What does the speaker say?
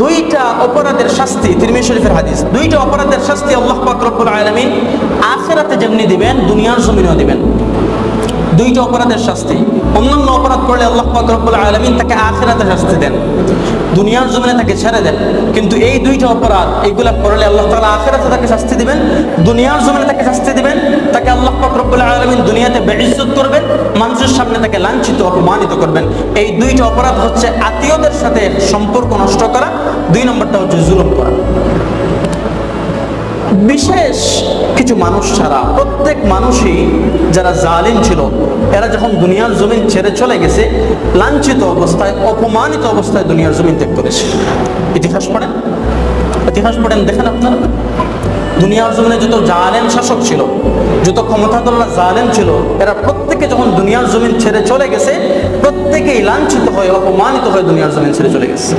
দুইটা অপরাধের শাস্তি, তিরমিজি শরীফের হাদিস, দুইটা অপরাধের শাস্তি আল্লাহ পাক রব্বুল আলামিন আখিরাতে যেমনি দিবেন দুনিয়ার জমিনেও দিবেন। দুইটা অপরাধের শাস্তি, অন্যান্য অপরাধ করলে আল্লাহ পাক রব্বুল আলামিন তাকে আখিরাতে শাস্তি দেন, দুনিয়ার জমিনে তাকে ছেড়ে দেন। কিন্তু এই দুইটা অপরাধ এইগুলা করলে আল্লাহ তাআলা আখিরাতে তাকে শাস্তি দিবেন, দুনিয়ার জমিনে তাকে শাস্তি দিবেন। তাকে আল্লাহ পাক রব্বুল আলামিন দুনিয়াতে বেইজ্জত করবেন, মানুষের সামনে তাকে লাঞ্ছিত অপমানিত করবেন। এই দুইটা অপরাধ হচ্ছে আত্মীয়দের সাথে সম্পর্ক নষ্ট করা, দুই নম্বরটা হচ্ছে জুলুম করা। বিশেষ কিছু মানুষ ছাড়া প্রত্যেক মানুষই যারা জালিম ছিল, এরা যখন দুনিয়ার জমিন ছেড়ে চলে গেছে, লাঞ্ছিত অবস্থায়, অপমানিত অবস্থায় দুনিয়ার জমিন ত্যাগ করেছে। ইতিহাস পড়েন, ইতিহাস পড়েন, দেখেন আপনারা দুনিয়ার জমিনে যত জালেম শাসক ছিল, যত ক্ষমতাধর জালেম ছিল, এরা প্রত্যেকে যখন দুনিয়ার জমিন ছেড়ে চলে গেছে, প্রত্যেকেই লাঞ্ছিত হয়ে, অপমানিত হয়ে দুনিয়ার জমিন ছেড়ে চলে গেছে।